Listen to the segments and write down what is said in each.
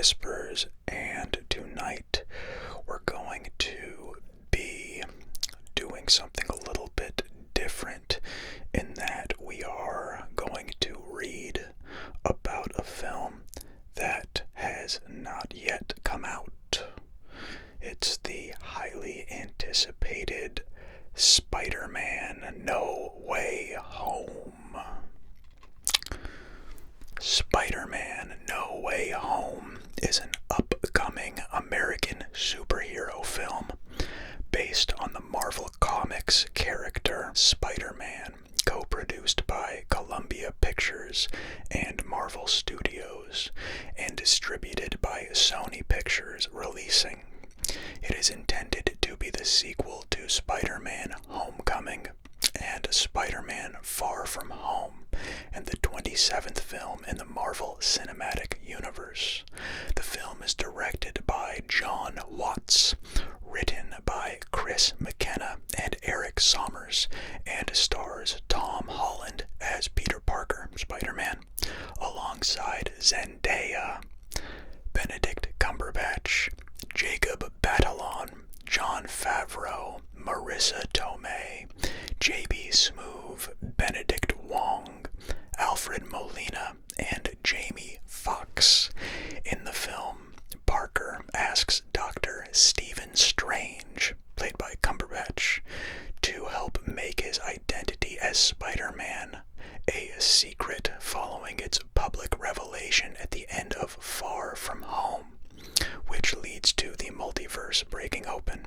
Whispers, and tonight we're going to be doing something a little bit different in that we are going to read about a film that has not yet come out. It's the highly anticipated Spider-Man No Way Home. Spider-Man No Way Home is an upcoming American superhero film based on the Marvel Comics character Spider-Man, co-produced by Columbia Pictures and Marvel Studios, and distributed by Sony Pictures Releasing. It is intended to be the sequel to Spider-Man Homecoming and Spider-Man Far From Home, and the 27th film in the Marvel Cinematic Universe. The film is directed by John Watts, written by Chris McKenna and Eric Sommers, and stars Tom Holland as Peter Parker, Spider-Man, alongside Zendaya, Benedict Cumberbatch, Jacob Batalon, Jon Favreau, Marissa Tomei, J.B. Smoove, Benedict Wong, Alfred Molina, and Jamie Foxx. In the film, Parker asks Dr. Stephen Strange, played by Cumberbatch, to help make his identity as Spider-Man a secret following its public revelation at the end of Far From Home, which leads to the multiverse breaking open.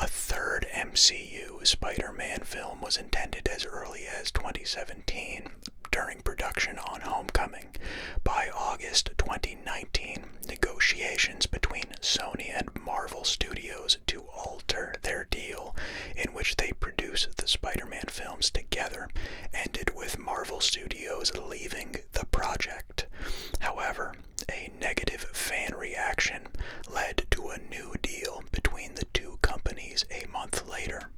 A third MCU Spider-Man film was intended as early as 2017 during production on Homecoming. By August 2019, negotiations between Sony and Marvel Studios to alter their deal, in which they produce the Spider-Man films together, ended with Marvel Studios leaving the project. However, a negative fan reaction led to a new deal between the two companies a month later.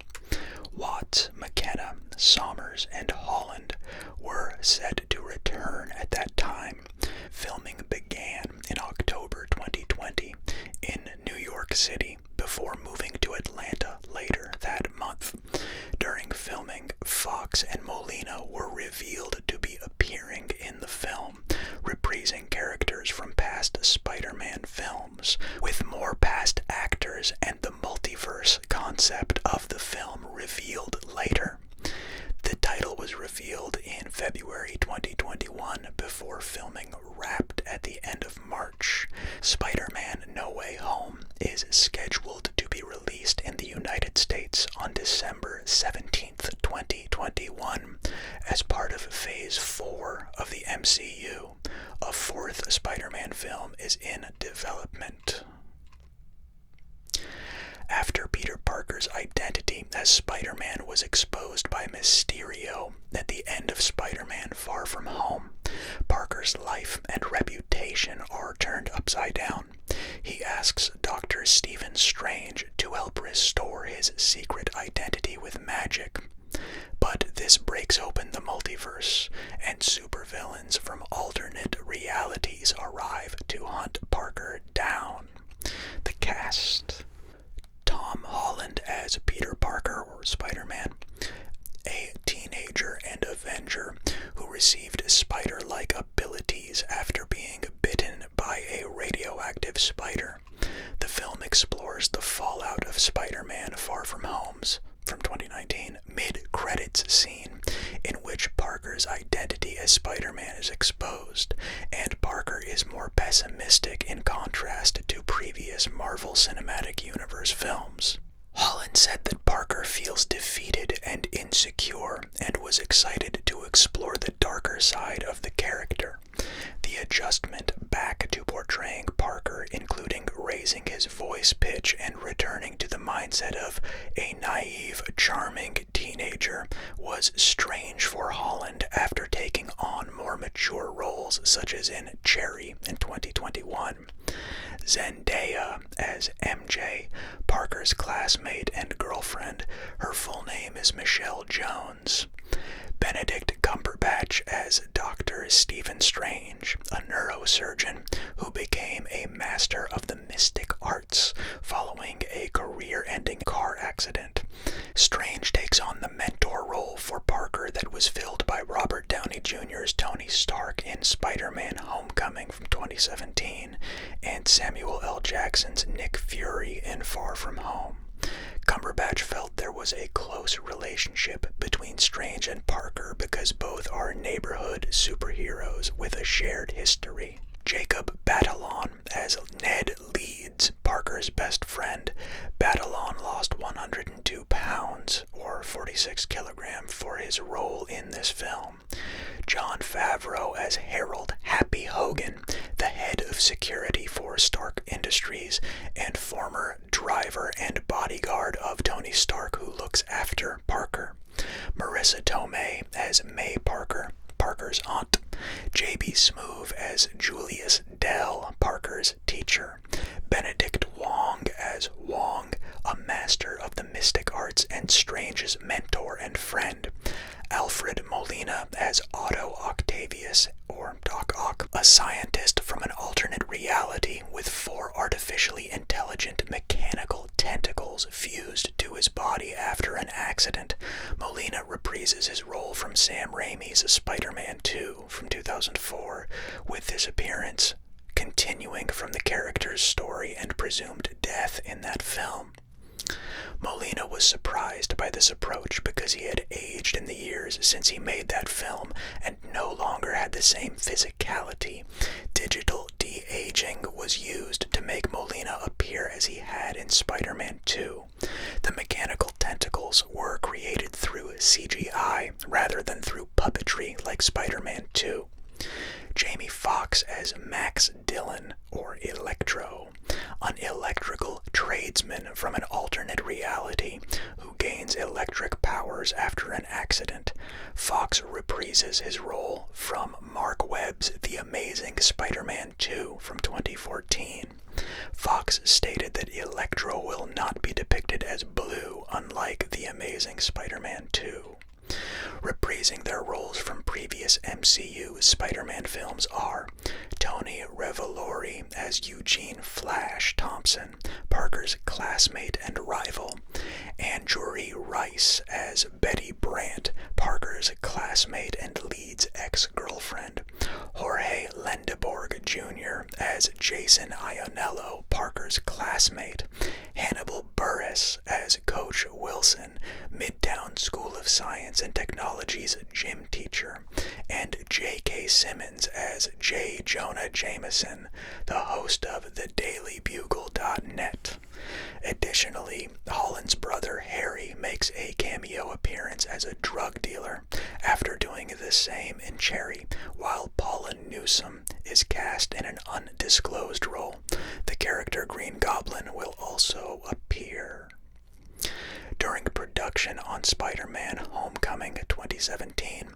Watts, McKenna, Sommers, and Holland were set to return at that time. Filming began in October 2020 in New York City before moving to Atlanta later that month. During filming, Foxx and Molina were revealed to be appearing in the film, reprising characters from past Spider-Man films, with more past actors and the multiverse concept of the film revealed later. The title was revealed in February 2021 before filming wrapped at the end of March. Spider-Man No Way Home is scheduled to be released in the United States on December 17th, 2021, as part of Phase 4 of the MCU. A fourth Spider-Man film is in development. After Peter Parker's identity as Spider-Man was exposed by Mysterio at the end of Spider-Man Far From Home, Parker's life and reputation are turned upside down. He asks Dr. Stephen Strange to help restore his secret identity with magic. But this breaks open the multiverse, and supervillains from alternate realities arrive to hunt Parker down. The cast: Tom Holland as Peter Parker, or Spider-Man, a teenager and Avenger who received spider-like abilities after being bitten by a radioactive spider. The film explores the fallout of Spider-Man Far From Home's from 2019 mid-credits scene, in which Parker's identity as Spider-Man is exposed, and Parker is more pessimistic in contrast to previous Marvel Cinematic Universe films. Holland said that Parker feels defeated and insecure and was excited to explore the darker side of the character. The adjustment back to portraying Parker, including raising his voice pitch and returning to the mindset of a naive, charming teenager, was strange for Holland after taking on more mature roles such as in Cherry in 2021. Zendaya as MJ, Parker's classmate and girlfriend. Her full name is Michelle Jones. Benedict Cumberbatch as Dr. Stephen Strange, a neuroscientist neurosurgeon who became a master of the mystic arts following a career-ending car accident. Strange takes on the mentor role for Parker that was filled by Robert Downey Jr.'s Tony Stark in Spider-Man Homecoming from 2017 and Samuel L. Jackson's Nick Fury in Far From Home. Cumberbatch felt there was a close relationship between Strange and Parker because both are neighborhood superheroes with a shared history. Jacob Batalon as Ned Leeds, Parker's best friend. Batalon lost 102 pounds, or 46 kilograms, for his role in this film. Jon Favreau as Harold Happy Hogan, the head of security for Stark Industries and former driver and bodyguard of Tony Stark who looks after Parker. Marissa Tomei as May Parker, Parker's aunt. J.B. Smoove as Julius Dell, Parker's teacher. Benedict Wong as Wong, a master of the mystic arts and Strange's mentor and friend. Alfred Molina as Otto Octavius, or Doc Ock, a scientist from an alternate reality with 4 artificially intelligent mechanical tentacles fused to his body after an accident. Molina reprises his role from Sam Raimi's Spider-Man 2 from 2004, with this appearance continuing from the character's story and presumed death in that film. Molina was surprised by this approach because he had aged in the years since he made that film and no longer had the same physicality. Digital de-aging was used to make Molina appear as he had in Spider-Man 2. The mechanical tentacles were created through CGI rather than through puppetry like Spider-Man 2. Jamie Foxx as Max Dillon, or Electro, an electrical tradesman from an alternate reality who gains electric powers after an accident. Foxx reprises his role from Mark Webb's The Amazing Spider-Man 2 from 2014. Foxx stated that Electro will not be depicted as blue, unlike The Amazing Spider-Man 2. Reprising their roles from previous MCU Spider-Man films are Tony Revolori as Eugene Flash Thompson, Parker's classmate and rival, Anjuri Rice as Betty Brant, Parker's classmate and Leeds ex-girlfriend, Jorge Lendeborg Jr. as Jason Ionello, Parker's classmate, Hannibal Buress as Coach Wilson, Midtown School of Science and Technology's gym teacher, and J.K. Simmons as J. Jonah Jameson, the host of thedailybugle.net. Additionally, Holland's brother Harry makes a cameo appearance as a drug dealer after doing the same in Cherry, while Paula Newsome is cast in an undisclosed role. The character Green Goblin will also appear. During production on Spider-Man Homecoming 2017,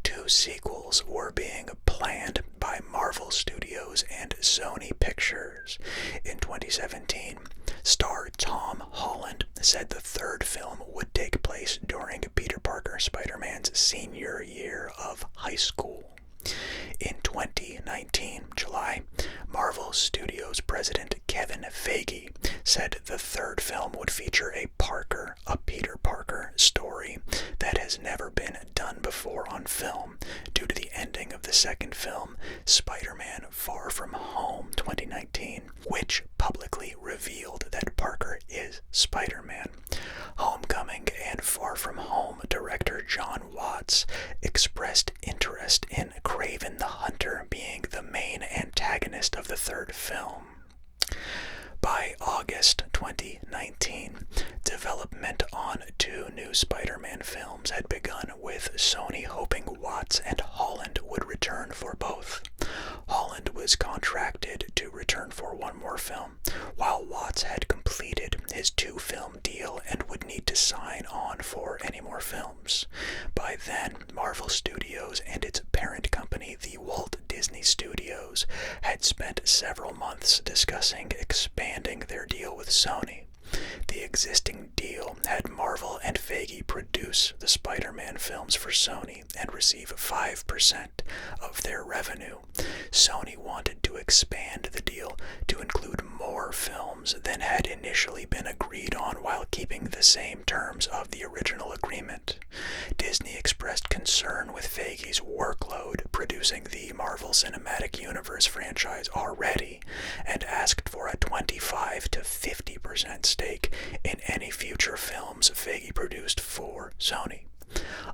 2 sequels were being planned by Marvel Studios and Sony Pictures. In 2017, star Tom Holland said the 3rd film would take place during Peter Parker Spider-Man's senior year of high school. In 2019, July, Marvel Studios president Kevin Feige said the 3rd film would feature a Peter Parker story that has never been done before on film due to the ending of the 2nd film, Spider-Man Far From Home 2019, which publicly revealed that Parker is Spider-Man. Homecoming and Far From Home director John Watts expressed interest in Kraven the Hunter being the main antagonist of the 3rd film. By August 2019, development on 2 new Spider-Man films had begun, with Sony hoping Watts and Holland would return for both. Holland was contracted to return for 1 more film, while Watts had completed his 2-film deal and would need to sign on for any more films. By then, Marvel Studios and its parent company, the Walt Disney Studios, had spent several months discussing expanding their deal with Sony. The existing deal had Marvel Marvel and Feige produce the Spider-Man films for Sony and receive 5% of their revenue. Sony wanted to expand the deal to include more films than had initially been agreed on while keeping the same terms of the original agreement. Disney expressed concern with Feige's workload producing the Marvel Cinematic Universe franchise already and asked for a 25 to 50% stake in any future films Feige produced for Sony.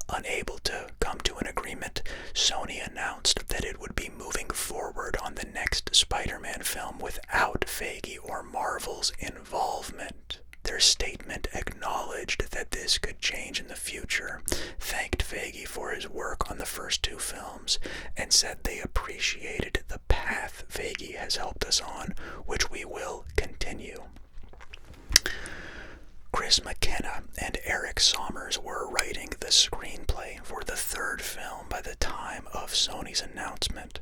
Unable to come to an agreement, Sony announced that it would be moving forward on the next Spider-Man film without Feige or Marvel's involvement. Their statement acknowledged that this could change in the future, thanked Feige for his work on the first two films, and said they appreciated the path Feige has helped us on, which we will continue. Chris McKenna and Eric Sommers were writing the screenplay for the third film by the time of Sony's announcement,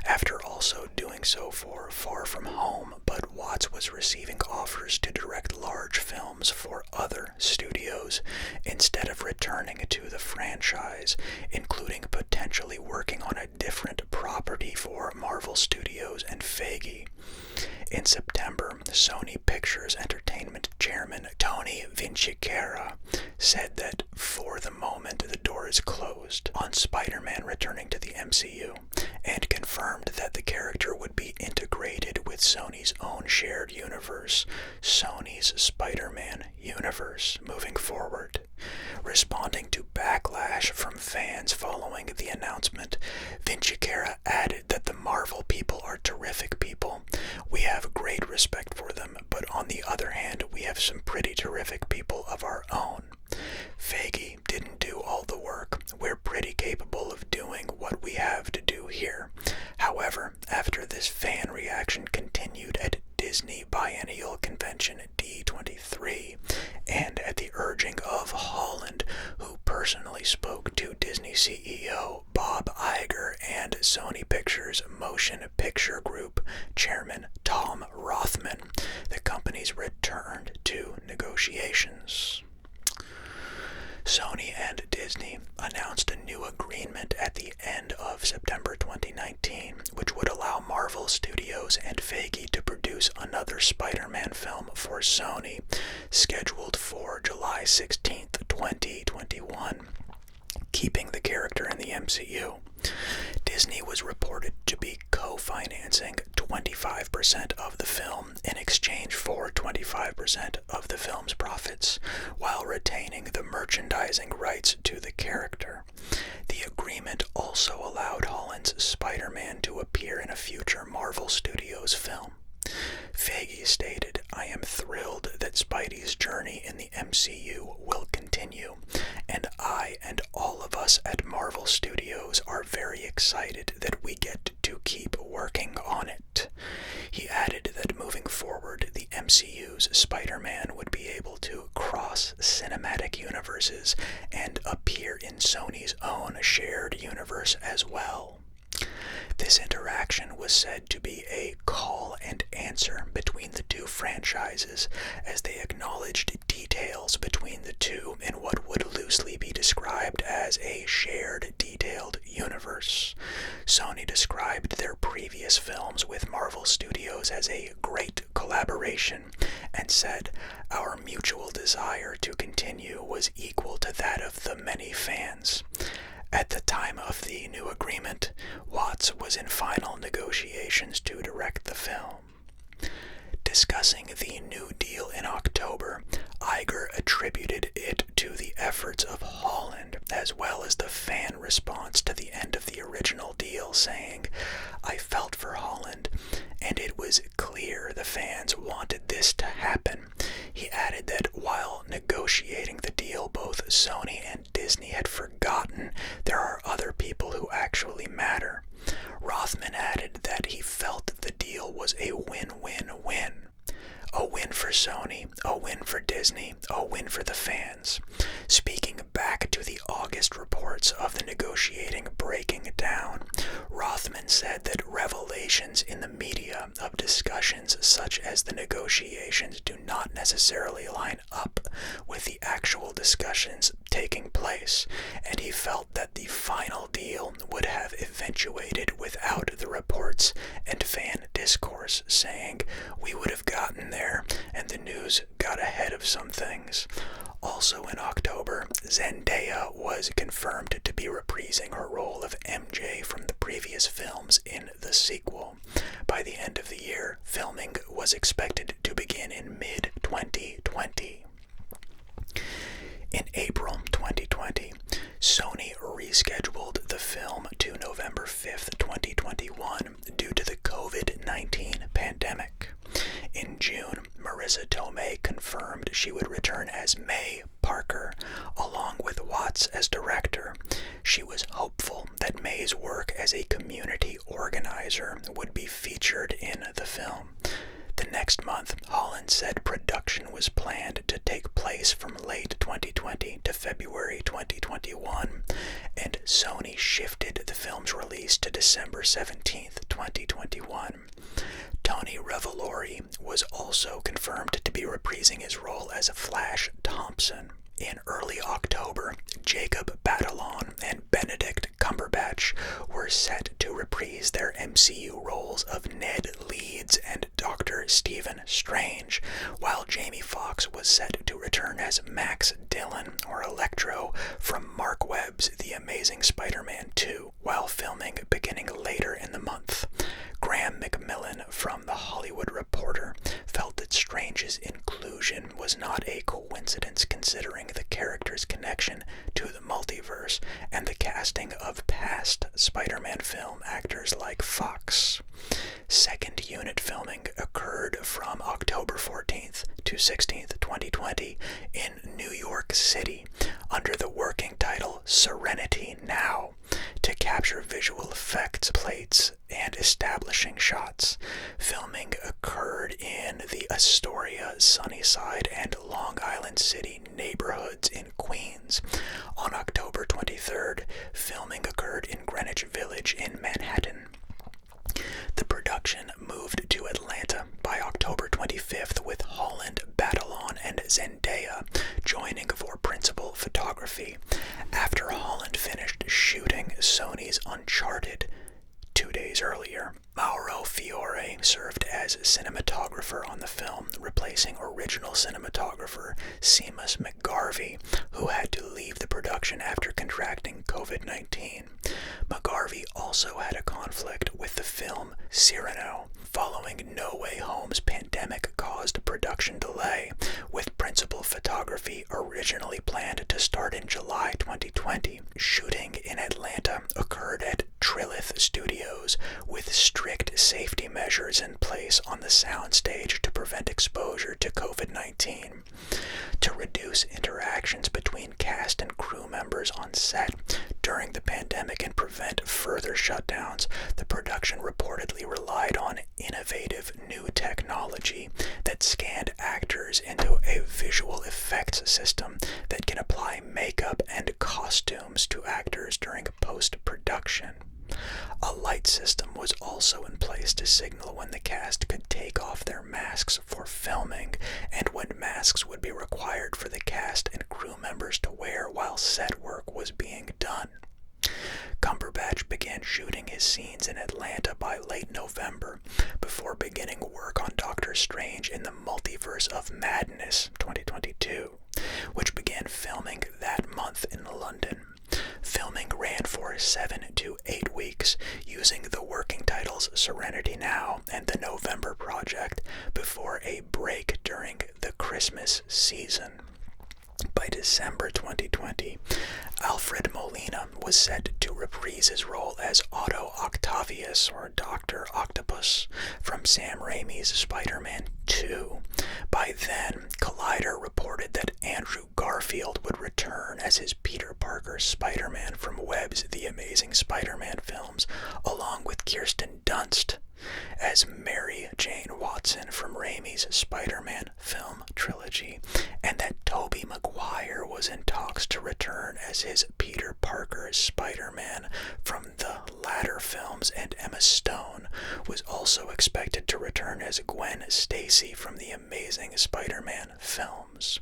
after also doing so for Far From Home, but Watts was receiving offers to direct large films for other studios instead of returning to the franchise, including potentially working on a different property for Marvel Studios and Feige. In September, Sony Pictures Entertainment chairman Tony Vinciquerra said that for the moment the door is closed on Spider-Man returning to the MCU, and confirmed that the character would be integrated with Sony's own shared universe, Sony's Spider-Man universe, moving forward. Responding to backlash from fans following the announcement, Vinciquerra added that the Marvel people are terrific people. We have great respect for them, but on the other hand, we have some pretty terrific people of our own. Feige didn't do all the work. We're pretty capable of doing what we have to do here. However, after this fan reaction continued at Disney Biennial Convention D23, and at the urging of Holland, who personally spoke to Disney CEO Bob Iger and Sony Pictures Motion Picture Group Chairman Tom Rothman, the companies returned to negotiations. Sony and Disney announced a new agreement at the end of September 2019, which would allow Marvel Studios and Feige to produce another Spider-Man film for Sony, scheduled for July 16, 2021, keeping the character in the MCU. Disney was reported to be co-financing 25% of the film in exchange for 25% of the film's profits, while retaining the merchandising rights to the character. The agreement also allowed Holland's Spider-Man to appear in a future Marvel Studios film. Feige stated, "I am thrilled that Spidey's journey in the MCU will continue, and I and all of us at Marvel Studios are very excited that we get to keep working on it." He added that moving forward, the MCU's Spider-Man would be able to cross cinematic universes and appear in Sony's own shared universe as well. This interaction was said to be a call and answer between the two franchises, as they acknowledged details between the two in what would loosely be described as a shared detailed universe. Sony described their previous films with Marvel Studios as a great collaboration and said, "Our mutual desire to continue was equal to that of the many fans." At the time of the new agreement, Watts was in final negotiations to direct the film. Discussing the new deal in October, Iger attributed it to the efforts of Holland as well as the fan response to the end of the original deal, saying, "I felt for Holland, and it was clear the fans wanted this to happen." He added that while negotiating the deal, both Sony and Disney had forgotten there are other people who actually matter. Rothman added that he felt the deal was a win-win-win. A win for Sony, a win for Disney, a win for the fans. Speaking back to the August reports of the negotiating breaking down, Rothman Rothman said that revelations in the media of discussions such as the negotiations do not necessarily line up with the actual discussions taking place, and he felt that the final deal would have eventuated without the reports and fan discourse, saying, "We would have gotten there, and the news got ahead of some things." Also in October, Zendaya was confirmed to be reprising her role of MJ from the previous films in the sequel. By the end of the year, filming was expected to begin in mid-2020. In April 2020, Sony rescheduled the film to November 5th, 2021 due to the COVID-19 pandemic. In June, Marissa Tomei confirmed she would return as May Parker, along with Watts as director. She was hopeful that May's work as a community organizer would be featured in the film. The next month, Holland said production was planned to take place from late 2020 to February 2021, and Sony shifted the film's release to December 17th, 2021. Tony Revolori was also confirmed to be reprising his role as Flash Thompson. In early October, Jacob Batalon and Benedict Cumberbatch were set to reprise their MCU roles of Ned Leeds and Dr. Stephen Strange, while Jamie Foxx was set to return as Max Dillon, or Electro, from Mark Webb's The Amazing Spider-Man 2, while filming beginning later in the month. Graham McMillan from The Hollywood Reporter felt that Strange's inclusion was not a coincidence considering the character's connection to the multiverse and the casting of past Spider-Man film actors like Foxx. Second unit filming occurred from October 14th to 16th, 2020 in New York City under the working title Serenity Now to capture visual effects, plates, and establishing shots. Filming occurred in the Astoria, Sunnyside, and Long Island City neighborhoods in Queens. On October 23rd, filming occurred in Greenwich Village in Manhattan. The production moved to Atlanta by October 25th with Holland, Batalon, and Zendaya joining for principal photography. After Holland finished shooting Sony's Uncharted 2 days earlier, Mauro Fiore served as cinematographer on the film, replacing original cinematographer Seamus McGarvey, who had to leave the production after contracting COVID-19. McGarvey also had a conflict with the film Cyrano, following No Way Home's pandemic-caused production delay, with principal photography originally planned to start in July 2020. Shooting in Atlanta occurred at Trilith Studios, with strict safety measures in place on the soundstage to prevent exposure to COVID-19. To reduce interactions between cast and crew members on set during the pandemic and prevent further shutdowns, the production reportedly relied on innovative new technology that scanned actors into a visual effects system that can apply makeup and costumes to actors during post-production. A light system was also in place to signal when the cast could take off their masks for filming and when masks would be required for the cast and crew members to wear while set work was being done. Cumberbatch began shooting his scenes in Atlanta by late November, before beginning work on Doctor Strange in the Multiverse of Madness 2022, which began filming that month in London. Filming ran for 7 to 8 weeks, using the working titles Serenity Now and The November Project, before a break during the Christmas season. By December 2020, Alfred Molina was set to reprise his role as Otto Octavius, or Dr. Octopus, from Sam Raimi's Spider-Man 2. By then, Collider reported that Andrew Garfield would return as his Peter Parker Spider-Man from Webb's The Amazing Spider-Man films, along with Kirsten Dunst as Mary Jane Watson from Raimi's Spider-Man film trilogy, and that Tobey Maguire was in talks to return as his Peter Parker Spider-Man Spider-Man from the latter films, and Emma Stone was also expected to return as Gwen Stacy from the Amazing Spider-Man films.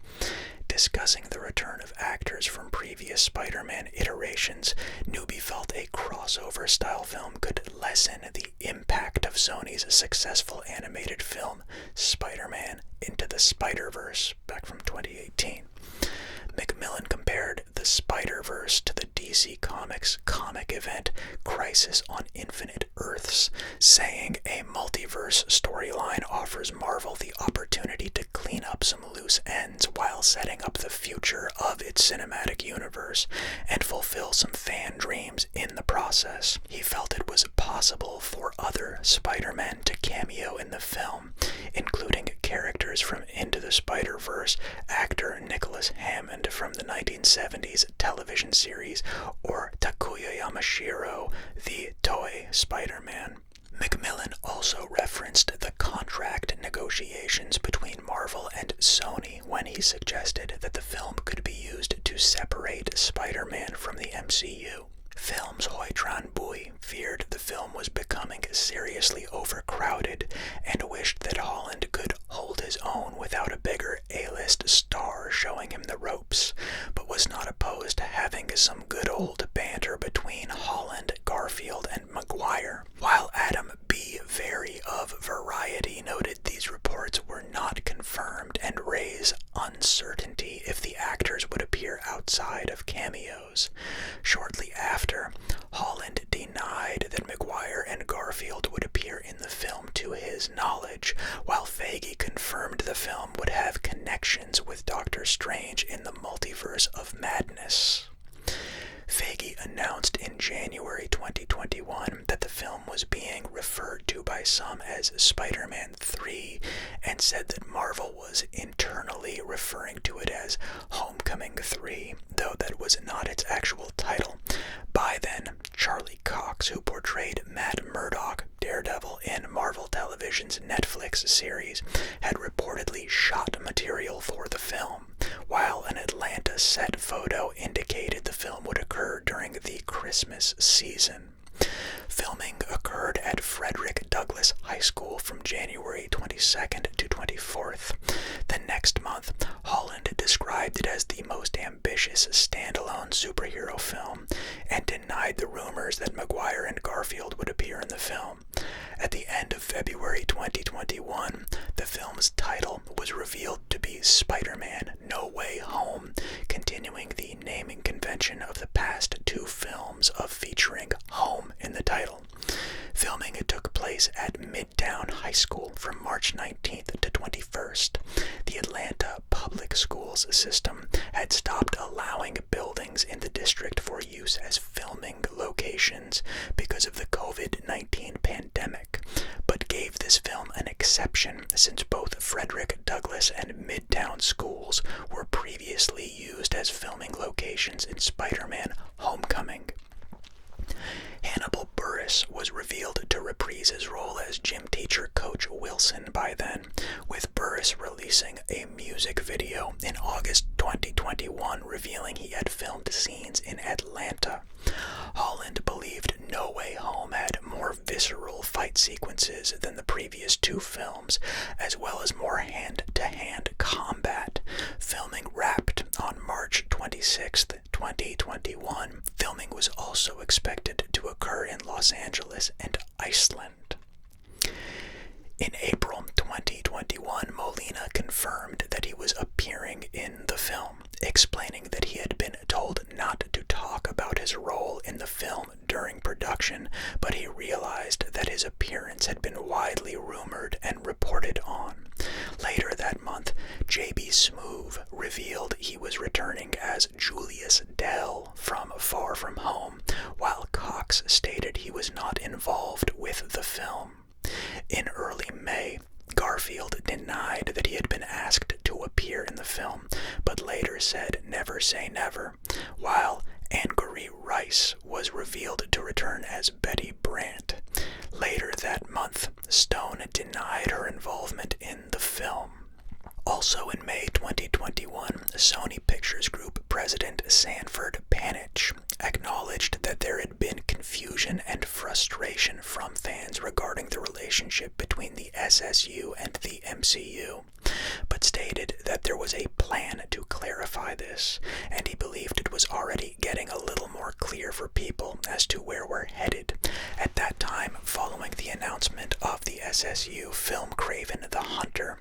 Discussing the return of actors from previous Spider-Man iterations, Newby felt a crossover-style film could lessen the impact of Sony's successful animated film, Spider-Man Into the Spider-Verse, back from 2018. Macmillan compared the Spider-Verse to the DC Comics comic event Crisis on Infinite Earths, saying a multiverse storyline offers Marvel the opportunity to clean up some loose ends while setting up the future of its cinematic universe and fulfill some fan dreams in the process. He felt it was possible for other Spider-Men to cameo in the film, including characters from Into the Spider-Verse, actor Nicholas Hammond from the 1970s television series, or Takuya Yamashiro, the Toei Spider-Man. Macmillan also referenced the contract negotiations between Marvel and Sony when he suggested that the film could be used to separate Spider-Man from the MCU. Films Hoitran Bui feared the film was becoming seriously overcrowded and wished that Holland could hold his own without a bigger A-list star showing him the ropes, but was not opposed to having some good old banter between Holland, Garfield, and Maguire. While Adam B. Very of Variety noted these reports were not confirmed and raise uncertainty if the actors would appear outside of cameos. Shortly after, Holland denied that Maguire and Garfield would appear in the film to his knowledge, while Feige confirmed the film would have connections with Doctor Strange in the Multiverse of Madness. Feige announced in January 2021 that the film was being referred to by some as Spider-Man 3, and said that Marvel was internally referring to it as Homecoming 3, though that was not its actual title. By then, Charlie Cox, who portrayed Matt Murdock, Daredevil, in Marvel Television's Netflix series, had reportedly shot material for the film, while an Atlanta set photo indicated the film would occur during the Christmas season. Filming occurred at Frederick Douglass High School from January 22nd to 24th. The next month, Holland described it as the most ambitious standalone superhero film and denied the rumors that Maguire and Garfield would appear in the film. At the end of February 2021, the film's title was revealed to be Spider-Man No Way Home, continuing the naming convention of the past two films of featuring home in the title. Filming took place at Midtown High School from March 19th to 21st. The Atlanta public schools system had stopped allowing buildings in the district for use as filming locations because of the COVID-19 pandemic, but gave this film an exception since both Frederick Douglass and Midtown schools were previously used as filming locations in Spider-Man Homecoming. Hannibal Buress was revealed to reprise his role as gym teacher Coach Wilson by then, with Buress releasing a music video in August 2021 revealing he had filmed scenes in Atlanta. Holland believed No Way Home had more visceral fight sequences than the previous two films, as well as more hand-to-hand combat. Filming wrapped on March 26th, 2021. Filming was also expected to occur in Los Angeles and Iceland. In April 2021, Molina confirmed that he was appearing in the film, explaining that he had been told not to talk about his role in the film during production, but he realized that his appearance had been widely rumored and reported on. Later that month, J.B. Smoove revealed he was returning as Julius Dell from Far From Home, while Cox stated he was not involved with the film. In early May, Garfield denied that he had been asked to appear in the film, but later said never say never, while Angourie Rice was revealed to return as Betty Brant. Later that month, Stone denied her involvement in the film. Also in May 2021, Sony Pictures Group President Sanford Panitch acknowledged that there had been confusion and frustration from fans regarding the relationship between the SSU and the MCU, but stated that there was a plan to clarify this, and he believed it was already getting a little more clear for people as to where we're headed. At that time, following the announcement of the SSU film Kraven the Hunter,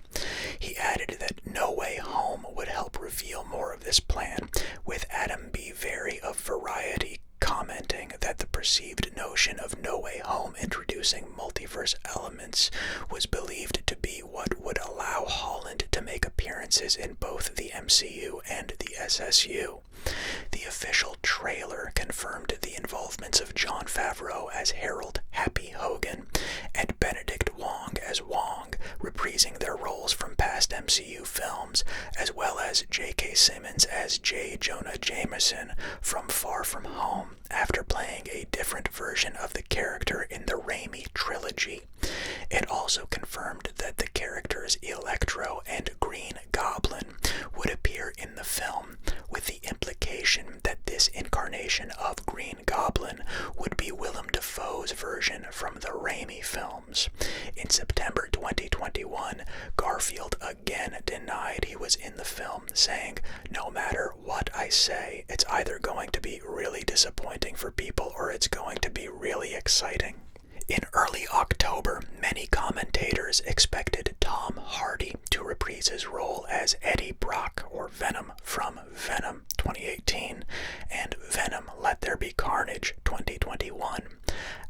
he added that No Way Home would help reveal more of this plan, with Adam B. Very of Variety commenting that the perceived notion of No Way Home introducing multiverse elements was believed to be what would allow Holland to make appearances in both the MCU and the SSU. The official trailer confirmed the involvements of Jon Favreau as Harold Happy Hogan and Benedict Wong as Wong, reprising their roles from past MCU films, as well as J.K. Simmons as J. Jonah Jameson from Far From Home, after playing a different version of the character in the Raimi trilogy. It also confirmed that the characters Electro and Green Goblin would appear in the film, with the implication that this incarnation of Green Goblin would be Willem Dafoe's version from the Raimi films. In September 2021, Garfield again denied he was in the film, saying, "No matter what I say, it's either going to be really disappointing for people or it's going to be really exciting." In early October, many commentators expected Tom Hardy to reprise his role as Eddie Brock, or Venom, from Venom 2018 and Venom Let There Be Carnage 2021.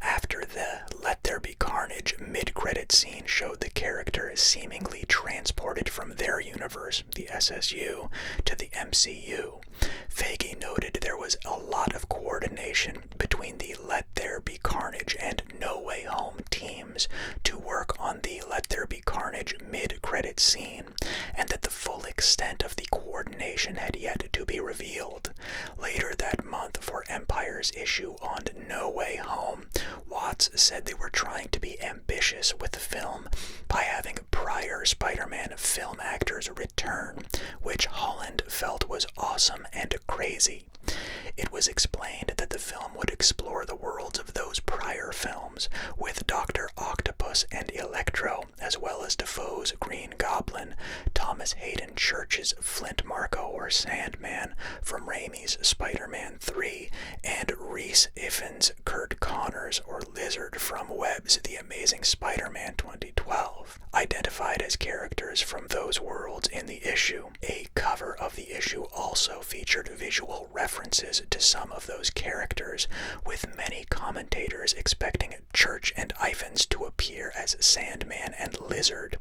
After the Let There Be Carnage mid-credit scene showed the character seemingly transported from their universe, the SSU, to the MCU, Feige noted there was a lot of coordination between the Let There Be Carnage and No Way Home teams to work on the Let There Be Carnage mid-credit scene, and that the full extent of the coordination had yet to be revealed. Later that month, for Empire's issue on No Way Home, Watts said they were trying to be ambitious with the film by having prior Spider-Man film actors return, which Holland felt was awesome and crazy. It was explained that the film would explore the worlds of those prior films, with Dr. Octopus and Electro, as well as Dafoe's Green Goblin, Thomas Hayden Church's Flint Marko or Sandman from Raimi's Spider-Man 3, and Rhys Ifans' Kurt Connors or Lizard from Webb's The Amazing Spider-Man 2012, identified as characters from those worlds in the issue. A cover of the issue also featured visual references to some of those characters, with many commentators expecting Church and Ifans to appear as Sandman and Lizard.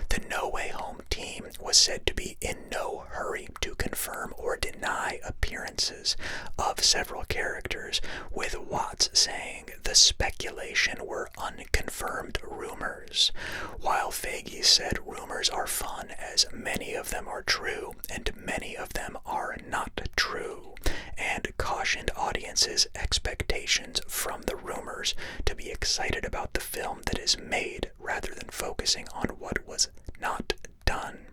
The No Way Home team was said to be in no hurry to confirm or deny appearances of several characters, with Watts saying the speculation were unconfirmed rumors, while Feige said rumors are fun as many of them are true and many of them are not true, and cautioned audiences' expectations from the rumors to be excited about the film that is made rather than focusing on what was not done.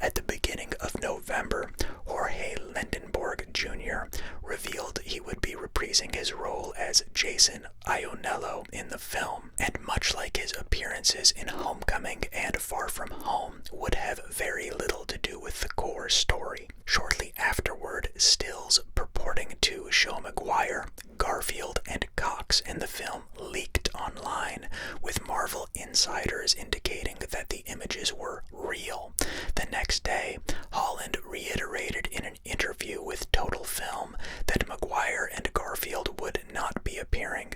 At the beginning of November, Jorge Lindenborg Jr. revealed he would be reprising his role as Jason Ionello in the film, and much like his appearances in Homecoming and Far From Home, would have very little to do with the core story. Shortly afterward, stills purporting to show Maguire, Garfield, and Cox in the film leaked online, with Marvel insiders indicating that the images were real. The next day, Holland reiterated in an interview with Total Film that Maguire and Garfield would not be appearing,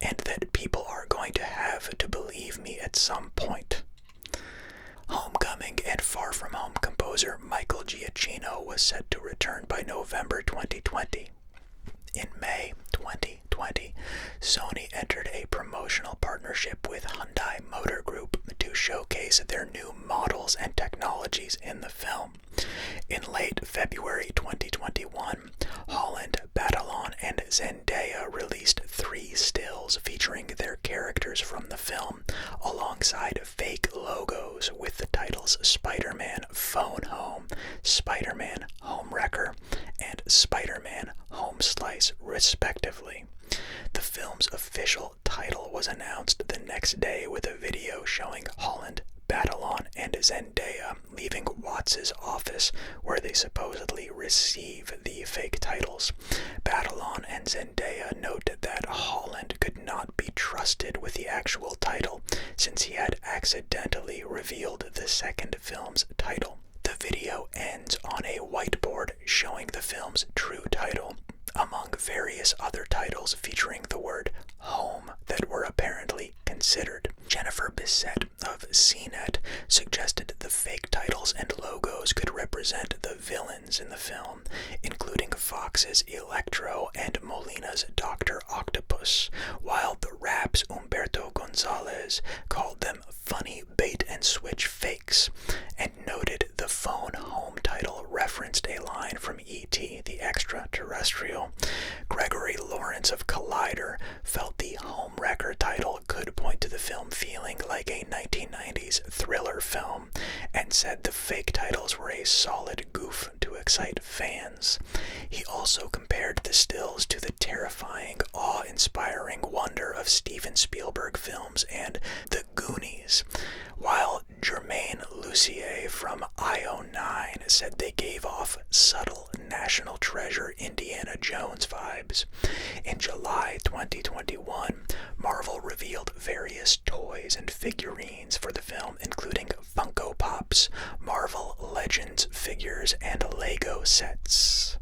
and that people are going to have to believe me at some point. Homecoming and Far From Home composer Michael Giacchino was set to return by November 2020. In May 2020, Sony entered a promotional partnership with Hyundai Motor Group to showcase their new models and technologies in the film. In late February 2021, Holland, Batalon, and Zendaya released 3 stills featuring their characters from the film, alongside fake logos with the titles Spider-Man Phone Home, Spider-Man Homewrecker, and Spider-Man Home Slice, respectively. The film's official title was announced the next day with a video showing Holland, Dillon, and Zendaya leaving Watts' office where they supposedly receive the fake titles. Dillon and Zendaya noted that Holland could not be trusted with the actual title since he had accidentally revealed the second film's title. The video ends on a whiteboard showing the film's true title, among various other titles featuring the word home that were apparently considered. Jennifer Bissett of CNET suggested the fake titles and logos could represent the villains in the film, including Foxx's Electro and Molina's Dr. Octopus, while the Rap's Humberto Gonzalez called them funny bait-and-switch fakes, and noted the phone home title referenced a line from E.T. the Extraterrestrial. Gregory Lawrence of Collider felt the Homewrecker title could point to the film feeling like a 1990s thriller film, and said the fake titles were a solid goof to excite fans. He also compared the stills to the terrifying, awe-inspiring wonder of Steven Spielberg films and The Goonies, while Jermaine Lucier from IO9 said they gave off subtle National Treasure Indiana Jones vibes. In July 2021, Marvel revealed various toys and figurines for the film, including Funko Pops, Marvel Legends figures, and Lego sets.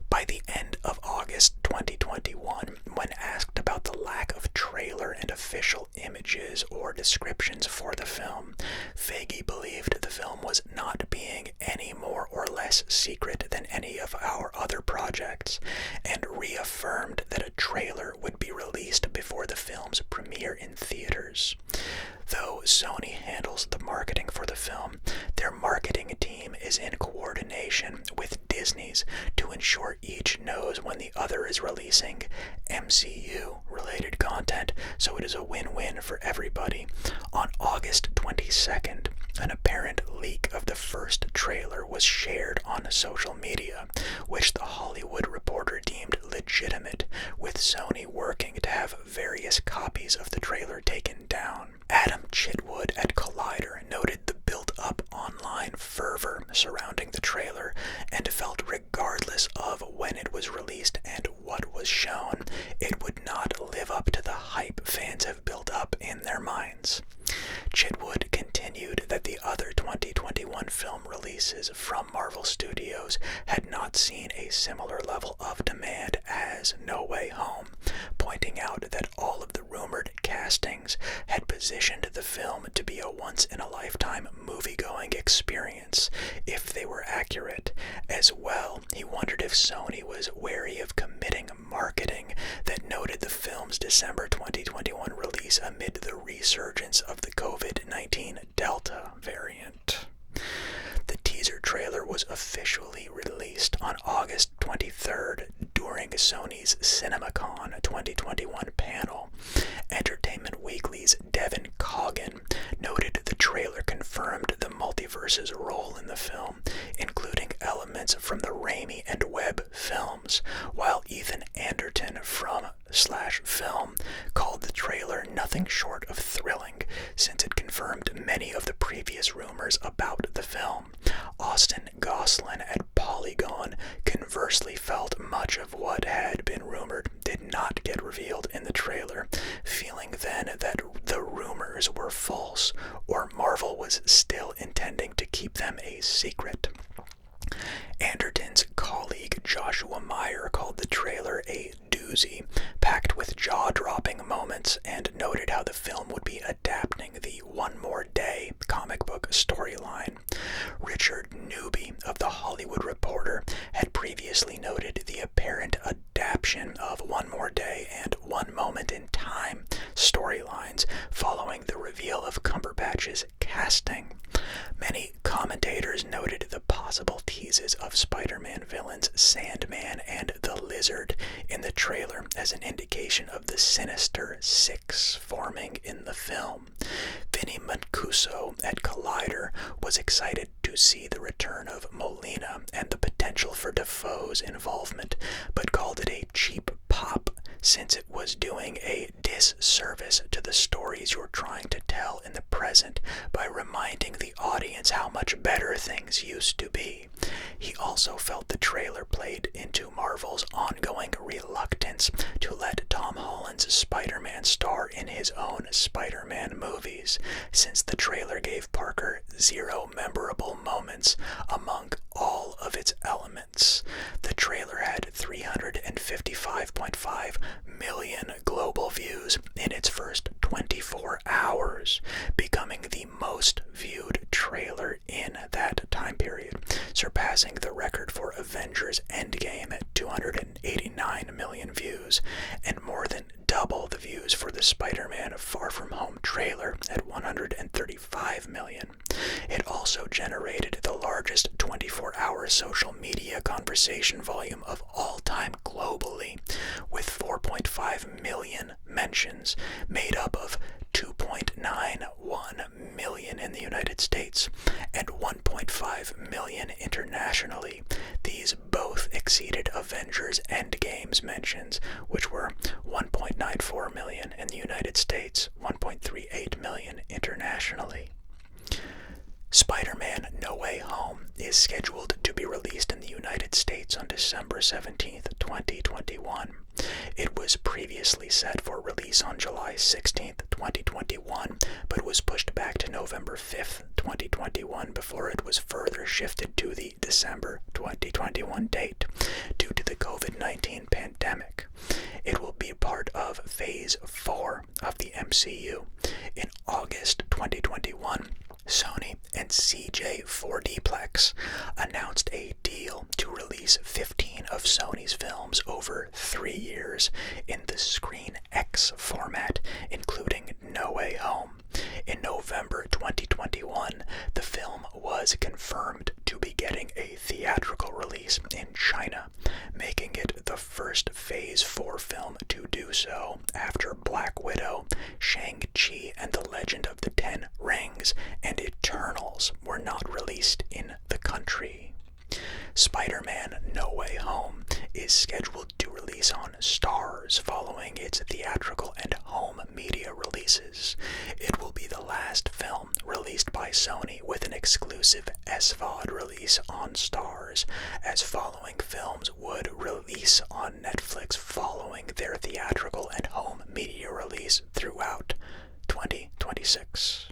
By the end of August 2021, when asked about the lack of trailer and official images or descriptions for the film, Feige believed the film was not being any more or less secret than any of our other projects, and reaffirmed that a trailer would be released before the film's premiere in theaters. Though Sony handles the marketing for the film, their marketing team is in coordination with Disney's to ensure each knows when the other is releasing MCU-related content, so it is a win-win for everybody. On August 22nd, an apparent leak of the first trailer was shared on social media, which The Hollywood Reporter deemed legitimate, with Sony working to have various copies of the trailer taken down. Adam Chitwood at Collider noted the built-up online fervor surrounding the trailer and felt regardless of when it was released and what was shown, it would not live up to the hype fans have built up in their minds. Chitwood continued that the other 2021 film releases from Marvel Studios had not seen a similar level of demand as No Way Home, pointing out that all of the rumored castings had positioned the film to be a once-in-a-lifetime movie-going experience, if they were accurate. As well, he wondered if Sony was wary of committing marketing that noted the film's December 2021 release amid the resurgence of the COVID-19 Delta variant. The teaser trailer was officially released on August 23rd during Sony's CinemaCon 2021 panel. Entertainment Weekly's Devin Coggin noted the trailer confirmed the multiverse's role in the film, including elements from the Raimi and Webb films, while Ethan Anderton from /Film called the trailer nothing short of thrilling, since it confirmed many of the previous rumors about the film. Austin Goslin at Polygon conversely felt much of what had been rumored did not get revealed in the trailer, feeling then that the rumors were false, or Marvel was still intending to keep them a secret. Anderton's colleague Joshua Meyer called the trailer a doozy, packed with jaw-dropping moments, and noted how the film would be adapting the One More Day comic book storyline. Richard Newby of The Hollywood Reporter had previously noted the apparent adaptation of One More Day and One Moment in Time storylines following the reveal of Cumberbatch's casting. Many commentators noted the possible teases of Spider-Man villains Sandman and the Lizard in the trailer as as an indication of the Sinister Six forming in the film. Vinnie Mancuso at Collider was excited to see the return of Molina and the potential for Defoe's involvement, but called it a cheap pop since it was doing a disservice to the stories you're trying to tell in the present by reminding the audience how much better things used to be. He also felt the trailer played into Marvel's ongoing reluctance to let Tom Holland's Spider-Man star in his own Spider-Man movies, since the trailer gave Parker 0 memorable moments among all of its elements. The trailer had 355.5 million global views in its first 24 hours, becoming the most viewed trailer in that time period, surpassing the record for Avengers Endgame at 289 million views, and more than double the views for the Spider-Man Far From Home trailer at 135 million. It also generated the largest 24-hour social media conversation volume of all time globally, with 4.5 million mentions, made up of 2.91 million in the United States and 1.5 million internationally. These both exceeded Avengers Endgame's mentions, which were 1.94 million in the United States, 1.38 million internationally. Spider-Man No Way Home is scheduled to be released in the United States on December 17th, 2021. It was previously set for release on July 16th, 2021, but was pushed back to November 5th, 2021 before it was further shifted to the December 2021 date due to the COVID-19 pandemic. It will be part of Phase 4 of the MCU. In August 2021, Sony and CJ4Dplex announced a deal to release 15 of Sony's films over 3 years in the Screen X format, including No Way Home. In November 2021, the film was confirmed to be getting a theatrical release in China, making it the first Phase 4 film to do so after Black Widow, Shang-Chi and the Legend of the Ten Rings, and Eternals were not released in the country. Spider-Man No Way Home is scheduled to release on Starz following its theatrical and home media releases. It will be the last film released by Sony with an exclusive SVOD release on Starz, as following films would release on Netflix following their theatrical and home media release throughout 2026.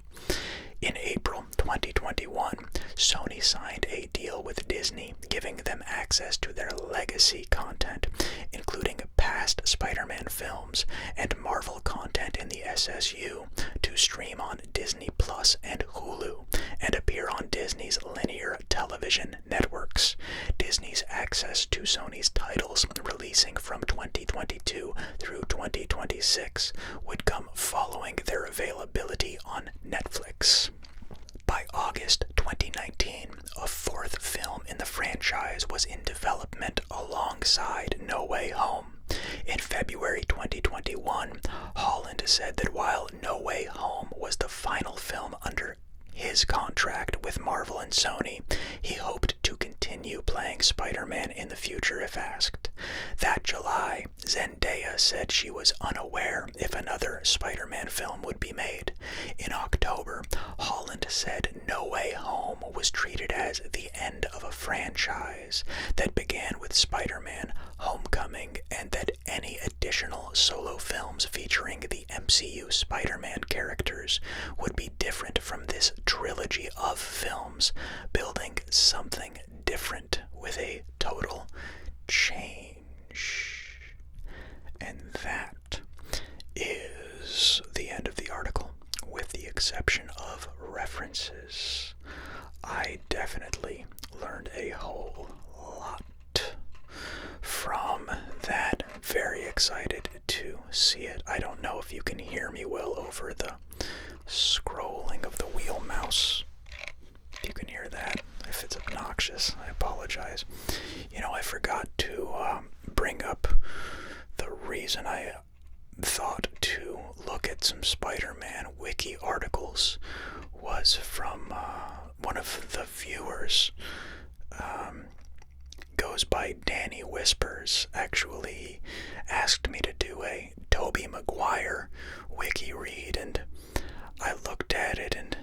In April 2021, Sony signed a deal with Disney, giving them access to their legacy content, including past Spider-Man films and Marvel content in the SSU, to stream on Disney Plus and Hulu, and appear on Disney's linear television networks. Disney's access to Sony's titles releasing from 2022 through 2026 would come following their availability on Netflix. By August 2019, a fourth film in the franchise was in development alongside No Way Home. In February 2021, Holland said that while No Way Home was the final film under his contract with Marvel and Sony, he hoped to continue playing Spider-Man in the future if asked. That July, Zendaya said she was unaware if another Spider-Man film would be made. In October, Holland said No Way Home was treated as the end of a franchise that began with Spider-Man Homecoming, and that any additional solo films featuring the MCU Spider-Man characters would be different from this trilogy of films, building something different with a total change. And that is the end of the article, with the exception of references. I definitely learned a whole lot from that. Very excited to see it. I don't know if you can hear me well over the scrolling of the wheel mouse. If you can hear that. If it's obnoxious, I apologize. I forgot to bring up the reason I thought to look at some Spider-Man wiki articles was from one of the viewers. Goes by Danny Whispers. Actually asked me to do a Tobey Maguire wiki read, and I looked at it, and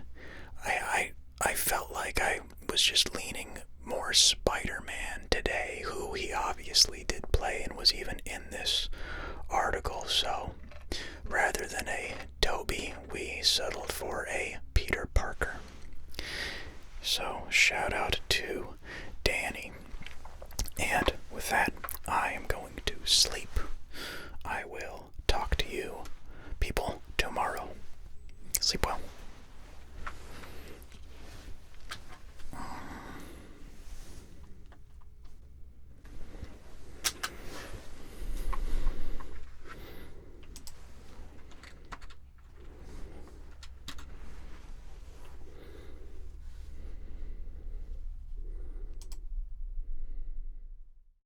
I felt like I was just leaning more Spider-Man today, who he obviously did play and was even in this article. So rather than a Tobey, we settled for a Peter Parker. So shout out